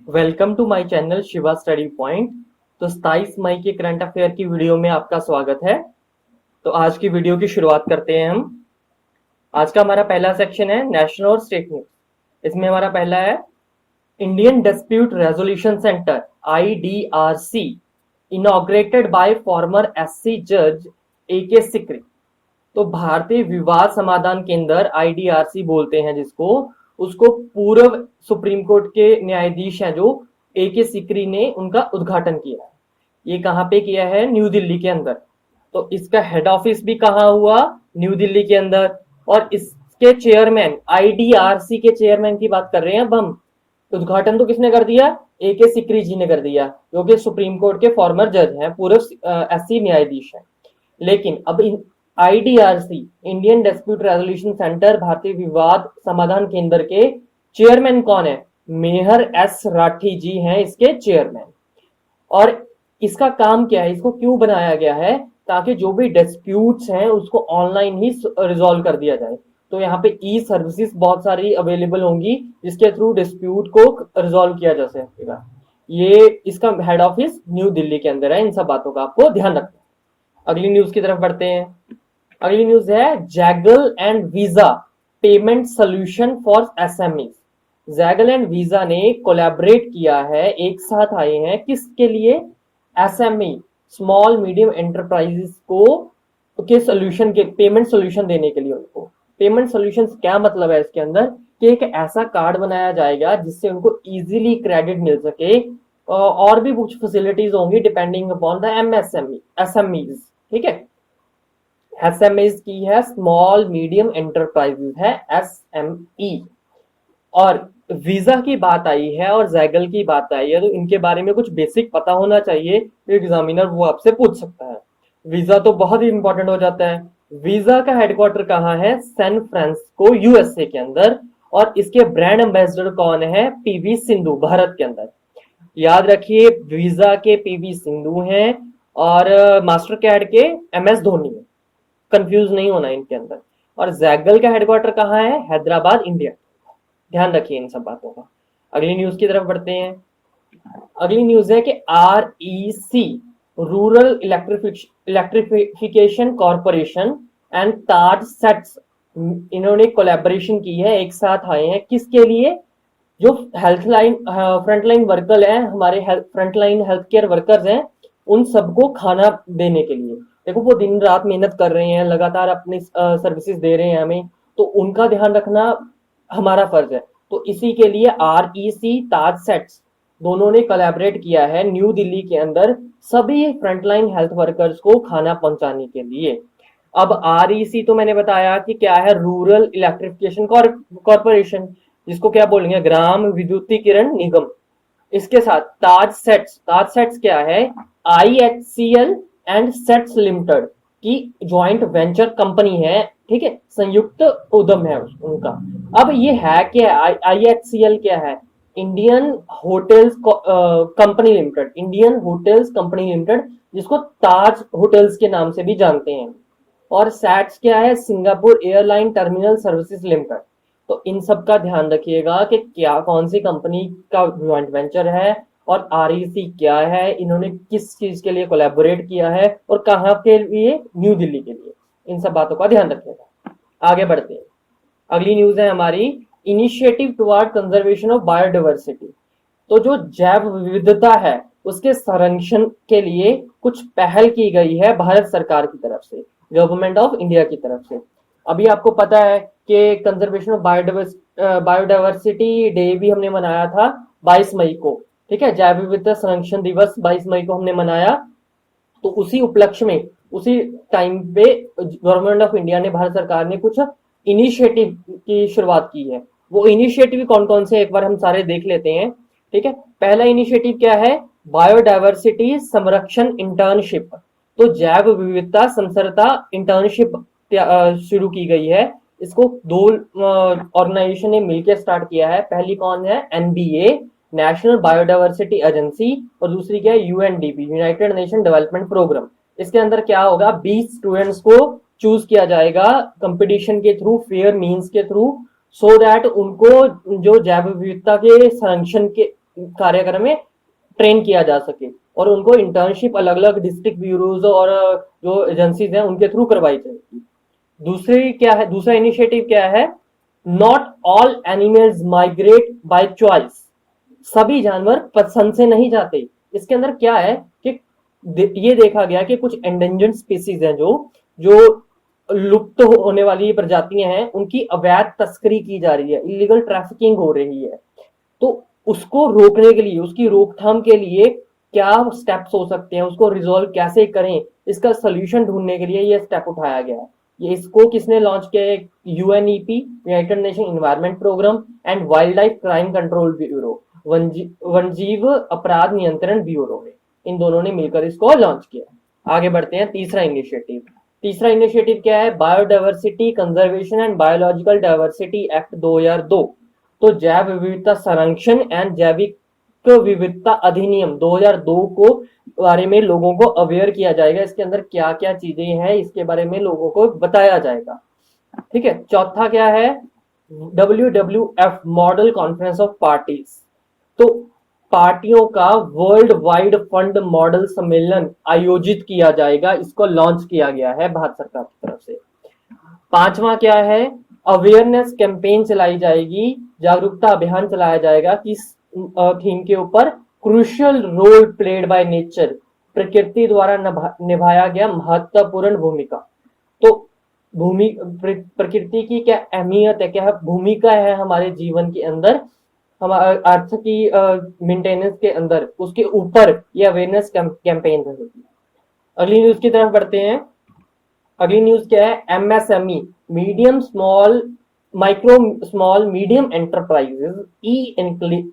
Welcome to my channel Shiva study point. तो 27 मई के current affair की वीडियो में आपका स्वागत है। तो आज की वीडियो की शुरुआत करते हैं हम। आज का हमारा पहला सेक्शन है नेशनल और स्टेट न्यूज। इसमें हमारा पहला है Indian dispute resolution centre IDRC inaugurated bye farmer SC जज AK सिकरी। तो भारतीय विवाद समाधान केंद्र IDRC बोलते हैं जिसको, उसको पूर्व सुप्रीम कोर्ट के न्यायाधीश हैं जो AK सिकरी ने उनका उद्घाटन किया है। ये कहाँ पे किया है? न्यू दिल्ली के अंदर। तो इसका हेड ऑफिस भी कहाँ हुआ? न्यू दिल्ली के अंदर। और इसके चेयरमैन, IDRC के चेयरमैन की बात कर रहे हैं अब हम। उद्घाटन तो किसने कर दिया? AK सिकरी जी ने कर दिया, जो कि सुप्रीम कोर्ट के फॉर्मर जज हैं, पूर्व SC न्यायाधीश हैं। लेकिन अब IDRC Indian dispute resolution centre भारतीय विवाद समाधान केंद्र के चेयरमैन कौन है? मेहर S राठी जी हैं इसके चेयरमैन। और इसका काम क्या है, इसको क्यों बनाया गया है? ताकि जो भी डिस्प्यूट्स हैं उसको ऑनलाइन ही रिजॉल्व कर दिया जाए। तो यहाँ पे ई सर्विसेज बहुत सारी अवेलेबल होंगी जिसके थ्रू डिस्प्यूट को रिजॉल्व किया जा सकेगा। ये इसका हेड ऑफिस न्यू दिल्ली के अंदर है। इन सब बातों का आपको ध्यान रखना है। अगली न्यूज की तरफ बढ़ते हैं। अगली न्यूज है Zaggle and visa payment solution for SMEs। Zaggle and visa ने कोलैबोरेट किया है, एक साथ आए हैं किसके लिए? SME स्मॉल मीडियम एंटरप्राइजेस को के सोल्यूशन के पेमेंट सोल्यूशन देने के लिए। उनको पेमेंट सोल्यूशन क्या मतलब है इसके अंदर कि एक ऐसा कार्ड बनाया जाएगा जिससे उनको इजीली क्रेडिट मिल सके, और भी कुछ फैसिलिटीज होंगी डिपेंडिंग अपॉन द SMEs। ठीक है, SMEs की है स्मॉल मीडियम एंटरप्राइजेस है SME। और वीजा की बात आई है और जैगल की बात आई है, तो इनके बारे में कुछ बेसिक पता होना चाहिए। एग्जामिनर वो आपसे पूछ सकता है। वीजा तो बहुत ही इंपॉर्टेंट हो जाता है। वीजा का हेडक्वार्टर कहाँ है? सैन फ्रांसिस्को USA के अंदर। और इसके ब्रांड एम्बेसडर कौन है? PV सिंधु, भारत के अंदर। याद रखिए, वीजा के PV सिंधु हैं और मास्टर कैड के MS धोनी है। कंफ्यूज नहीं होना इनके अंदर। और जैगल का हेडक्वार्टर कहाँ है? हैदराबाद, इंडिया। ध्यान रखिए इन सब बातों का। अगली न्यूज की तरफ बढ़ते हैं। अगली न्यूज है कि REC rural electrification corporation and Taj sets इन्होंने कोलैबोरेशन की है, एक साथ आए हैं किसके लिए? जो हेल्थ लाइन फ्रंटलाइन वर्कर हैं, हमारे फ्रंटलाइन हेल्थ केयर वर्कर्स हैं, उन सबको खाना देने के लिए। देखो वो दिन रात मेहनत कर रहे हैं, लगातार अपनी सर्विसेज दे रहे हैं हमें, तो उनका ध्यान रखना हमारा फर्ज है। तो इसी के लिए REC ताज सेट्स दोनों ने कोलैबोरेट किया है न्यू दिल्ली के अंदर सभी फ्रंटलाइन हेल्थ वर्कर्स को खाना पहुंचाने के लिए। अब REC तो मैंने बताया कि क्या है, रूरल इलेक्ट्रिफिकेशन कॉरपोरेशन, जिसको क्या बोलेंगे, ग्राम विद्युतीकरण निगम। इसके साथ ताज सेट्स क्या है? IHCL एंड सेट्स लिमिटेड की ज्वाइंट वेंचर कंपनी है। ठीक है, संयुक्त उद्यम है उनका। अब ये है क्या? IHCL क्या है? Indian hotels company limited, Indian hotels company limited, जिसको ताज होटल्स के नाम से भी जानते हैं। और सैट्स क्या है? Singapore airline terminal services limited. तो इन सब का ध्यान रखिएगा कि क्या कौन सी कंपनी का ज्वाइंट वेंचर है और REC क्या है, इन्होंने किस चीज के लिए कोलैबोरेट किया है और कहाँ के लिए? न्यू दिल्ली के लिए। इन सब बातों का ध्यान रखिएगा। आगे बढ़ते हैं। अगली न्यूज है हमारी initiative toward conservation of biodiversity. तो जो जैव विविधता है उसके संरक्षण के लिए कुछ पहल की गई है भारत सरकार की तरफ से, गवर्नमेंट ऑफ इंडिया की तरफ से। अभी आपको पता है कि कंजर्वेशन ऑफ बायोडाइवर्सिटी डे भी हमने मनाया था 22 मई को। ठीक है, जैव विविधता संरक्षण दिवस 22 मई को हमने मनाया। तो उसी उपलक्ष्य में, उसी टाइम पे गवर्नमेंट ऑफ इंडिया ने, भारत सरकार ने कुछ इनिशिएटिव की शुरुआत की है। वो इनिशिएटिव कौन कौन से एक बार हम सारे देख लेते हैं। ठीक है, पहला इनिशिएटिव क्या है? बायोडाइवर्सिटी संरक्षण इंटर्नशिप। तो जैव विविधता संसरता इंटर्नशिप शुरू की गई है। इसको दो ऑर्गेनाइजेशन ने मिलकर स्टार्ट किया है। पहली कौन है? NBA नेशनल बायोडाइवर्सिटी एजेंसी, और दूसरी क्या है? UNDP united nation development programme. इसके अंदर क्या होगा? 20 स्टूडेंट्स को चूज किया जाएगा कंपटीशन के थ्रू, फेयर मींस के थ्रू, सो दैट उनको जो जैव विविधता के संरक्षण के कार्यक्रम में ट्रेन किया जा सके और उनको इंटर्नशिप अलग अलग डिस्ट्रिक्ट ब्यूरोज और जो एजेंसीज हैं उनके थ्रू करवाई जाएगी। दूसरा इनिशिएटिव क्या है? Not all animals migrate by choice. सभी जानवर पसंद से नहीं जाते। इसके अंदर क्या है कि ये देखा गया कि कुछ एंडेंजर्ड स्पीसीज हैं जो लुप्त होने वाली प्रजातियां हैं, उनकी अवैध तस्करी की जा रही है, इलीगल ट्रैफिकिंग हो रही है। तो उसको रोकने के लिए, उसकी रोकथाम के लिए क्या स्टेप्स हो सकते हैं, उसको रिजॉल्व कैसे करें, इसका सोल्यूशन ढूंढने के लिए ये स्टेप उठाया गया है। ये इसको किसने लॉन्च किया है? UNEP, united nation environment programme and wild life crime control bureau, वन्यजीव अपराध नियंत्रण ब्यूरो ने, इन दोनों ने मिलकर इसको लॉन्च किया। आगे बढ़ते हैं। तीसरा इनिशिएटिव क्या है? Biodiversity conservation and biological diversity act 2002। तो जैव विविधता संरक्षण एंड जैविक विविधता अधिनियम 2002 को बारे में लोगों को अवेयर किया जाएगा। इसके अंदर क्या क्या चीजें हैं इसके बारे में लोगों को बताया जाएगा। ठीक है। चौथा क्या है? WWF model conference of parties. तो पार्टियों का वर्ल्ड वाइड फंड मॉडल सम्मेलन आयोजित किया जाएगा। इसको लॉन्च किया गया है भारत सरकार की तरफ से। पांचवा क्या है? अवेयरनेस कैंपेन चलाई जाएगी, जागरूकता अभियान चलाया जाएगा किस थीम के ऊपर? Crucial role played by nature, प्रकृति द्वारा निभाया गया महत्वपूर्ण भूमिका। तो प्रकृति की क्या अहमियत है, क्या भूमिका है हमारे जीवन के अंदर, हमारे अर्थ की मेंटेनेंस के अंदर, उसके ऊपर ये अवेयरनेस कैंपेन रहेगी। अगली न्यूज की तरफ बढ़ते हैं। अगली न्यूज क्या है? MSME, micro small medium enterprises e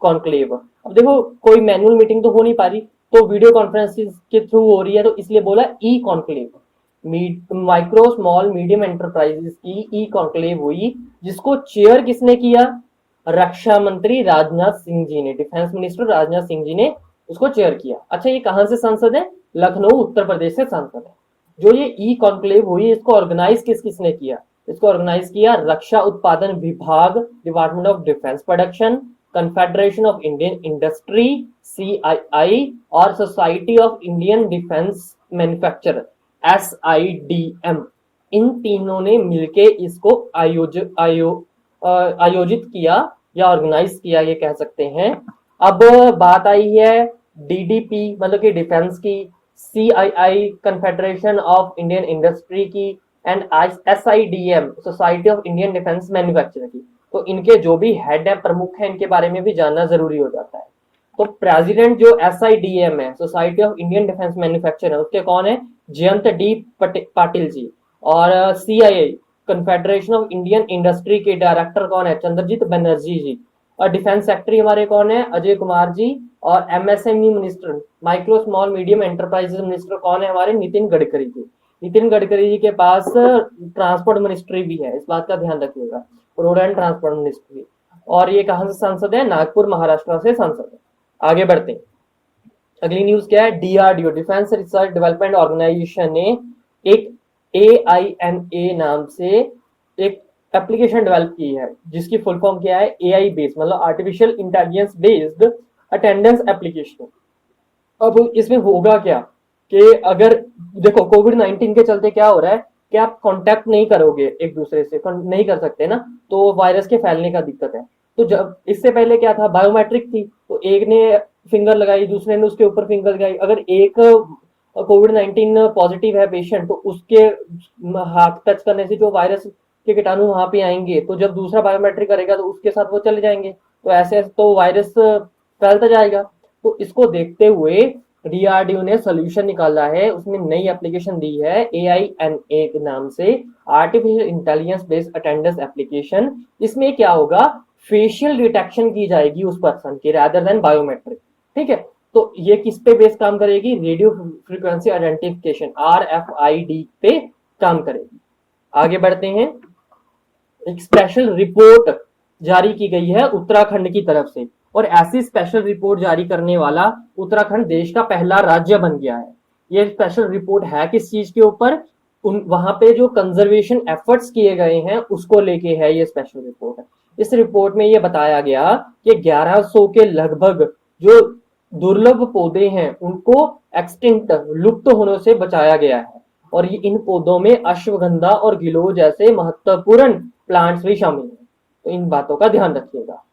conclave. अब देखो, कोई मैनुअल मीटिंग तो हो नहीं पा रही, तो वीडियो कॉन्फ्रेंसिस के थ्रू हो रही है, तो इसलिए बोला e conclave. Micro small medium enterprises की ई कॉन्क्लेव हुई, जिसको चेयर किसने किया? रक्षा मंत्री राजनाथ सिंह जी ने, डिफेंस मिनिस्टर राजनाथ सिंह जी ने उसको चेयर किया। अच्छा, ये कहां से सांसद है? लखनऊ उत्तर प्रदेश से सांसद है। जो ये ई कॉन्क्लेव हुई, इसको ऑर्गेनाइज किसने किया? इसको ऑर्गेनाइज किया रक्षा उत्पादन विभाग, department of defence production, confederation of Indian industry CII और society of Indian defence manufacturer SIDM। इन तीनों ने मिलके इसको आयोजित किया या ऑर्गेनाइज किया, ये कह सकते हैं। अब बात आई है DDP मतलब कि डिफेंस की, CII confederation of Indian industry की and SIDM society of Indian defence manufacturer की। तो इनके जो भी हेड है, प्रमुख है, इनके बारे में भी जानना जरूरी हो जाता है। तो प्रेसिडेंट जो SIDM है, society of Indian defence manufacturer है, उसके कौन है? जयंत D पाटिल जी। और CII confederation of Indian industry के डायरेक्टर कौन है? चंद्रजीत बनर्जी जी। और डिफेंस सेक्रेटरी हमारे कौन है? अजय कुमार जी। और MSME minister, micro small medium enterprises minister कौन है हमारे? नितिन गडकरी जी। नितिन गडकरी जी के पास ट्रांसपोर्ट मिनिस्ट्री भी है, इस बात का ध्यान रखिएगा, रोड एंड ट्रांसपोर्ट मिनिस्ट्री। और ये कहां से सांसद है? नागपुर महाराष्ट्र से सांसद है। आगे बढ़ते हैं। अगली न्यूज क्या है? DRDO, defence research development organisation ने एक AINA नाम से एक एप्लीकेशन डेवलप की है, जिसकी फुल फॉर्म क्या है? AI बेस्ड मतलब artificial intelligence based attendance application. अब इसमें होगा क्या कि अगर देखो कोविड-19 के चलते क्या हो रहा है कि आप कांटेक्ट नहीं करोगे, एक दूसरे से नहीं कर सकते ना, तो वायरस के फैलने का दिक्कत है। तो जब इससे पहले क्या था? बायोमेट्रिक थी, तो एक ने फिंगर लगाई, दूसरे ने उसके ऊपर फिंगर लगाई। अगर एक कोविड-19 पॉजिटिव है पेशेंट, तो उसके हाथ टच करने से जो वायरस के कीटाणु वहां पे आएंगे, तो जब दूसरा बायोमेट्रिक करेगा तो उसके साथ वो चले जाएंगे, तो ऐसे तो वायरस फैलता जाएगा। तो इसको देखते हुए DRDO ने सोल्यूशन निकाला है, उसने नई एप्लीकेशन दी है AINA के नाम से, artificial intelligence based attendance application. इसमें क्या होगा? फेशियल डिटेक्शन की जाएगी उस पर्सन की रादर देन बायोमेट्रिक। ठीक है। तो ये किस पे बेस काम करेगी? रेडियो फ्रीक्वेंसी आइडेंटिफिकेशन RFID पे काम करेगी। आगे बढ़ते हैं। एक स्पेशल रिपोर्ट जारी की गई है उत्तराखंड की तरफ से, और ऐसी स्पेशल रिपोर्ट जारी करने वाला उत्तराखंड देश का पहला राज्य बन गया है। ये स्पेशल रिपोर्ट है किस चीज के ऊपर? वहां पे जो कंजर्वेशन एफर्ट्स किए गए हैं उसको लेके है ये स्पेशल रिपोर्ट। इस रिपोर्ट में ये बताया गया कि 1100 के लगभग जो दुर्लभ पौधे हैं उनको एक्सटिंक्ट लुप्त होने से बचाया गया है, और ये इन पौधों में अश्वगंधा और गिलोय जैसे महत्वपूर्ण प्लांट्स भी शामिल हैं। तो इन बातों का ध्यान रखिएगा।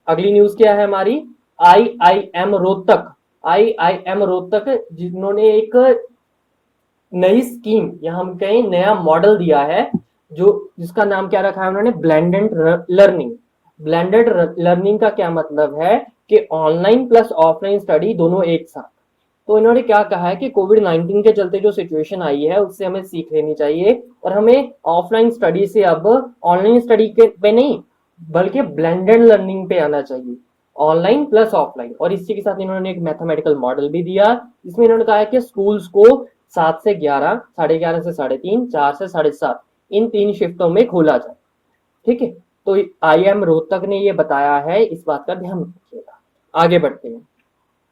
अगली न्यूज क्या है हमारी, आईआईएम रोहतक। आईआईएम रोहतक जिन्होंने एक नई स्कीम या हम कहें नया मॉडल दिया है, जो जिसका नाम क्या रखा है उन्होंने, ब्लेंडेड लर्निंग। ब्लेंडेड लर्निंग का क्या मतलब है कि ऑनलाइन प्लस ऑफलाइन स्टडी दोनों एक साथ। तो इन्होंने क्या कहा है कि कोविड 19 के चलते जो सिचुएशन आई है उससे हमें सीख लेनी चाहिए, और हमें ऑफलाइन स्टडी से अब ऑनलाइन स्टडी के पे नहीं बल्कि ब्लेंडेड लर्निंग पे आना चाहिए, ऑनलाइन प्लस ऑफलाइन। और इसी के साथ इन्होंने एक मैथमेटिकल मॉडल भी दिया, जिसमें इन्होंने कहा है कि स्कूल्स को 7 से 11, 11:30 से 3:30, 4 से 7:30 इन 3 शिफ्टों में खोला जाए। ठीक है, तो आईएम रोहतक ने ये बताया है, इस बात का ध्यान रखिएगा। आगे बढ़ते हैं।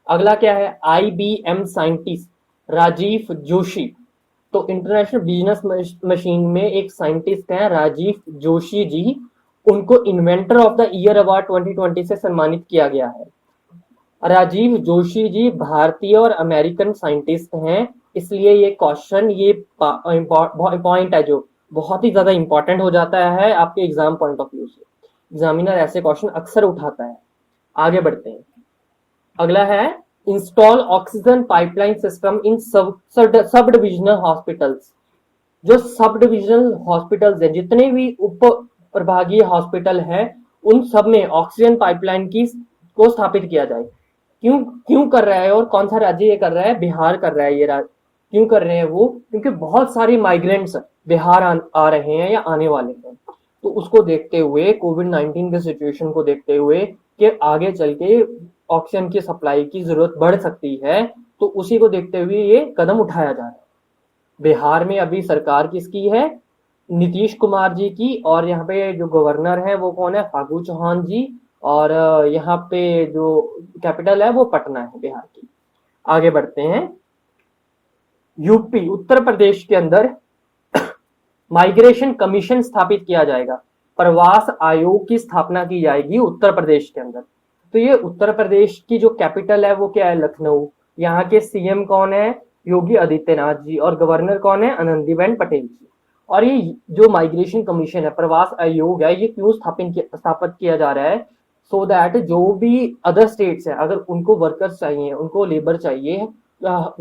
अगला क्या है, आईबीएम साइंटिस्ट राजीव जोशी। तो इंटरनेशनल बिजनेस मशीन में एक साइंटिस्ट हैं राजीव जोशी जी, उनको inventor of the year award 2020 से सम्मानित किया गया है। राजीव जोशी जी भारतीय और अमेरिकन साइंटिस्ट हैं, इसलिए ये क्वेश्चन, ये पॉइंट है जो बहुत ही ज्यादा इंपॉर्टेंट हो जाता है आपके एग्जाम पॉइंट ऑफ व्यू से। एग्जामिनर ऐसे क्वेश्चन अक्सर उठाता है। आगे बढ़ते हैं। अगला है, install oxygen pipeline system in sub divisional hospitals. जो सब डिविजनल हॉस्पिटल्स हैं, जितने भी उप प्रभागीय हॉस्पिटल हैं, उन सब में ऑक्सीजन पाइपलाइन की को स्थापित किया जाए। क्यों क्यों कर रहा है और कौन सा राज्य ये कर रहा है, बिहार कर रहा है ये राज्य। क्यों कर रहे हैं वो, क्योंकि बहुत सारे माइग्रेंट्स बिहार आ रहे हैं या आने वाले हैं। तो उसको देखते हुए, कोविड 19 के सिचुएशन को देखते हुए कि आगे चल के ऑक्सीजन की सप्लाई की जरूरत बढ़ सकती है, तो उसी को देखते हुए ये कदम उठाया जा रहा है। बिहार में अभी सरकार किसकी है, नीतीश कुमार जी की, और यहाँ पे जो गवर्नर है वो कौन है, फागू चौहान जी, और यहाँ पे जो कैपिटल है वो पटना है बिहार की। आगे बढ़ते हैं। यूपी उत्तर प्रदेश के अंदर माइग्रेशन कमीशन स्थापित किया जाएगा, प्रवास आयोग की स्थापना की जाएगी उत्तर प्रदेश के अंदर। तो ये उत्तर प्रदेश की जो कैपिटल है वो क्या है, लखनऊ। यहाँ के सीएम कौन है, योगी आदित्यनाथ जी, और गवर्नर कौन है, आनंदीबेन पटेल जी। और ये जो माइग्रेशन कमीशन है, प्रवास आयोग है, ये क्यों स्थापित किया जा रहा है, सो दैट जो भी अदर स्टेट्स है, अगर उनको वर्कर्स चाहिए, उनको लेबर चाहिए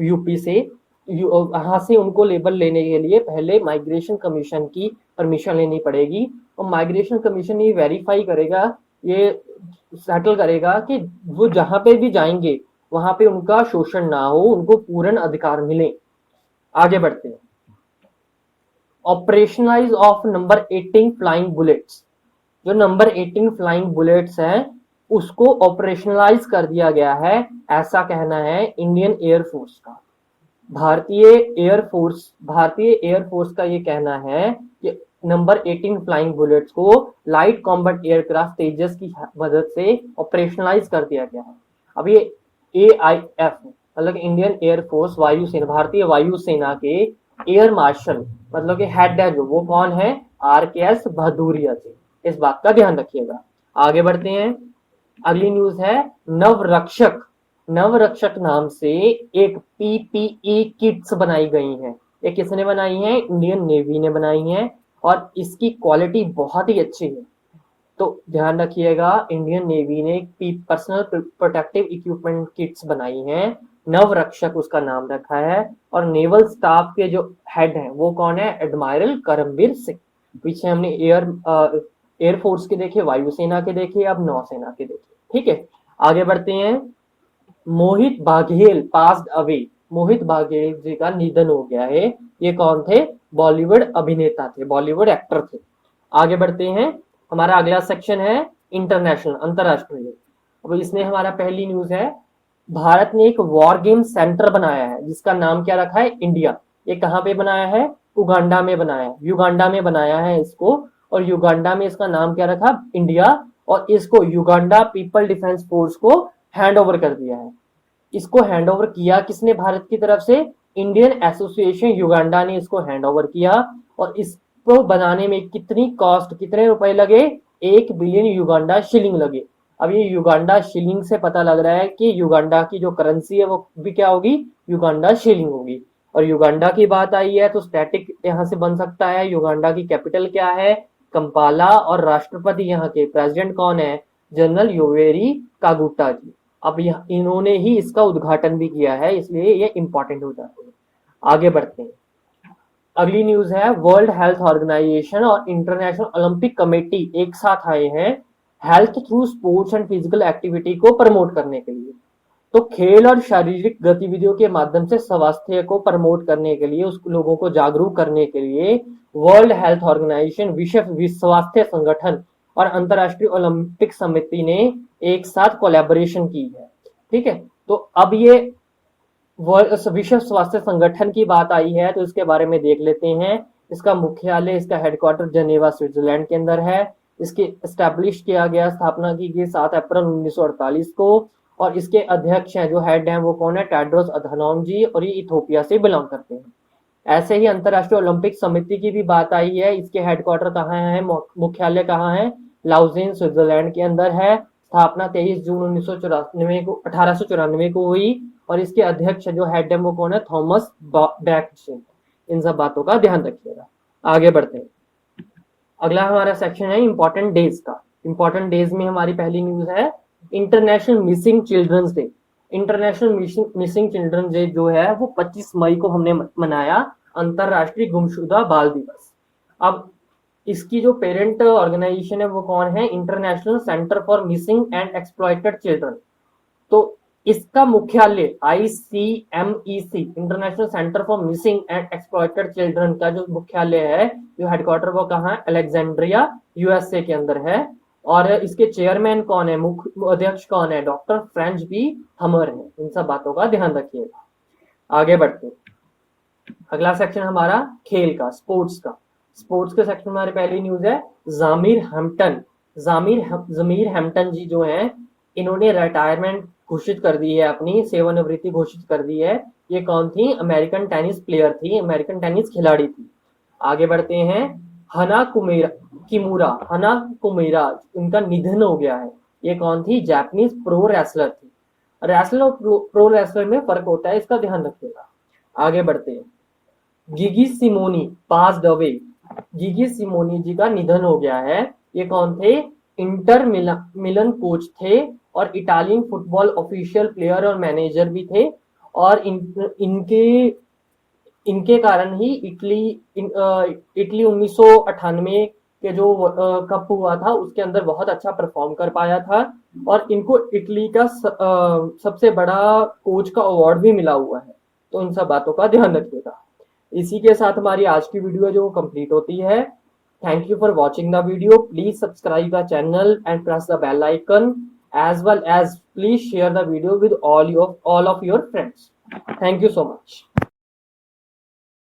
यूपी से, यहाँ से उनको लेबर लेने के लिए पहले माइग्रेशन कमीशन की परमिशन लेनी पड़ेगी, और माइग्रेशन कमीशन ये वेरीफाई करेगा, ये सेटल करेगा कि वो जहां पे भी जाएंगे वहां पे उनका शोषण ना हो, उनको पूर्ण अधिकार मिले। आगे बढ़ते हैं। Operationalise of number 18 flying bullets. जो नंबर 18 फ्लाइंग बुलेट्स हैं उसको ऑपरेशनलाइज कर दिया गया है, ऐसा कहना है इंडियन एयरफोर्स का। भारतीय एयरफोर्स का ये कहना है कि नंबर 18 फ्लाइंग बुलेट्स को लाइट कॉम्बैट एयरक्राफ्ट तेजस की मदद से ऑपरेशनलाइज कर दिया गया है। अब ये AIF मतलब इंडियन एयरफोर्स वायुसेना, भारतीय वायुसेना के एयर मार्शल मतलब कि हेड है जो, वो कौन है, RKS भदौरिया जी। इस बात का ध्यान रखिएगा। आगे बढ़ते हैं। अगली न्यूज है, नवरक्षक। नवरक्षक नाम से एक PPE किट्स बनाई गई हैं। ये किसने बनाई है, इंडियन नेवी ने बनाई है, और इसकी क्वालिटी बहुत ही अच्छी है। तो ध्यान रखिएगा, इंडियन नेवी ने एक पर्सनल प्रोटेक्टिव इक्विपमेंट किट्स बनाई हैं, नवरक्षक उसका नाम रखा है। और नेवल स्टाफ के जो हेड हैं वो कौन है, एडमायरल करमबीर सिंह। पीछे हमने एयरफोर्स के देखे, वायुसेना के देखे, अब नौसेना के देखे। ठीक है, आगे बढ़ते हैं। मोहित बाघेल पास्ड अवे। मोहित बाघेल जी का निधन हो गया है। ये कौन थे, बॉलीवुड अभिनेता थे, बॉलीवुड एक्टर थे। आगे बढ़ते हैं। हमारा अगला सेक्शन है इंटरनेशनल, अंतरराष्ट्रीय। अब इसमें हमारा पहली न्यूज है, भारत ने एक वॉर गेम सेंटर बनाया है जिसका नाम क्या रखा है, इंडिया। ये कहाँ पे बनाया है, उगांडा में बनाया है, युगांडा में बनाया है इसको, और युगांडा में इसका नाम क्या रखा, इंडिया। और इसको युगांडा पीपल डिफेंस फोर्स को हैंड ओवर कर दिया है। इसको हैंड ओवर किया किसने, भारत की तरफ से इंडियन एसोसिएशन युगांडा ने इसको हैंड ओवर किया। और इसको बनाने में कितनी कॉस्ट, कितने रुपए लगे, 1 बिलियन युगांडा शिलिंग लगे। अब ये युगांडा शिलिंग से पता लग रहा है कि युगांडा की जो करेंसी है वो भी क्या होगी, युगांडा शिलिंग होगी। और युगांडा की बात आई है तो स्टैटिक यहाँ से बन सकता है। युगांडा की कैपिटल क्या है, कंपाला। और राष्ट्रपति यहाँ के प्रेसिडेंट कौन है, जनरल योवेरी कागुटा जी। अब इन्होंने ही इसका उद्घाटन भी किया है, इसलिए ये इंपॉर्टेंट हो जाते हैं। आगे बढ़ते हैं। अगली न्यूज है, वर्ल्ड हेल्थ ऑर्गेनाइजेशन और इंटरनेशनल ओलंपिक कमेटी एक साथ आए हैं health through sports and physical activity को प्रमोट करने के लिए। तो खेल और शारीरिक गतिविधियों के माध्यम से स्वास्थ्य को प्रमोट करने के लिए, उस लोगों को जागरूक करने के लिए वर्ल्ड हेल्थ ऑर्गेनाइजेशन, विश्व स्वास्थ्य संगठन और अंतरराष्ट्रीय ओलंपिक समिति ने एक साथ कोलैबोरेशन की है। ठीक है, तो अब ये विश्व स्वास्थ्य संगठन की बात आई है तो इसके बारे में देख लेते हैं। इसका मुख्यालय, इसका हेडक्वार्टर जेनेवा स्विट्जरलैंड के अंदर है। इसके एस्टैब्लिश किया गया, स्थापना की गई 7 अप्रैल 1948 को। और इसके अध्यक्ष हैं, जो हेड हैं वो कौन है, टेड्रोस अधानोम जी, और ये इथोपिया से बिलोंग करते हैं। ऐसे ही अंतरराष्ट्रीय ओलंपिक समिति की भी बात आई है। इसके हेडक्वार्टर कहाँ है, मुख्यालय कहाँ है, लाउजेन स्विट्जरलैंड के अंदर है। स्थापना 23 जून 1894 को हुई। और इसके अध्यक्ष जो हेड है वो कौन है, थॉमस बैक। इन सब बातों का ध्यान रखिएगा। आगे बढ़ते हैं। अगला हमारा सेक्शन है इंपॉर्टेंट डेज का। इंपॉर्टेंट डेज में हमारी पहली न्यूज है international missing children's day. International missing children's day जो है वो 25 मई को हमने मनाया, अंतरराष्ट्रीय गुमशुदा बाल दिवस। अब इसकी जो पेरेंट ऑर्गेनाइजेशन है वो कौन है, international centre for missing and exploited children. तो इसका मुख्यालय ICMEC, international centre for missing and exploited children का जो मुख्यालय है, जो हेडक्वार्टर वो कहाँ है, अलेक्जेंड्रिया USA के अंदर है। और इसके चेयरमैन कौन है, मुख्य अध्यक्ष कौन है, डॉक्टर फ्रेंच बी हमर है। इन सब बातों का ध्यान रखिएगा। आगे बढ़ते हैं। अगला सेक्शन हमारा खेल का, स्पोर्ट्स का। स्पोर्ट्स के सेक्शन में हमारी पहली न्यूज है जमीर हैम्पटन जी जो हैं, इन्होंने रिटायरमेंट घोषित कर दी है, अपनी सेवानिवृत्ति घोषित कर दी है। ये कौन थी, अमेरिकन टेनिस प्लेयर थी, अमेरिकन टेनिस खिलाड़ी थी। आगे बढ़ते हैं। हना कुमेरा, उनका निधन हो गया है। ये कौन थी, जापानीज प्रो रेसलर थी। रेसलर और प्रो रेसलर में फर्क होता है, इसका ध्यान रखिएगा। आगे बढ़ते हैं। Gigi Simoni passed away. Gigi Simoni ji का निधन हो गया है। ये कौन थे, इंटर मिलन कोच थे और इटालियन फुटबॉल ऑफिशियल, प्लेयर और मैनेजर भी थे। और इनके कारण ही इटली 1998 के जो कप हुआ था उसके अंदर बहुत अच्छा परफॉर्म कर पाया था। और इनको इटली का सबसे बड़ा कोच का अवार्ड भी मिला हुआ है। तो इन सब बातों का ध्यान रखिएगा। इसी के साथ हमारी आज की वीडियो जो कंप्लीट होती है। Thank you for watching the video. Please subscribe the channel and press the bell icon, as well as please share the video with all of your friends. Thank you so much.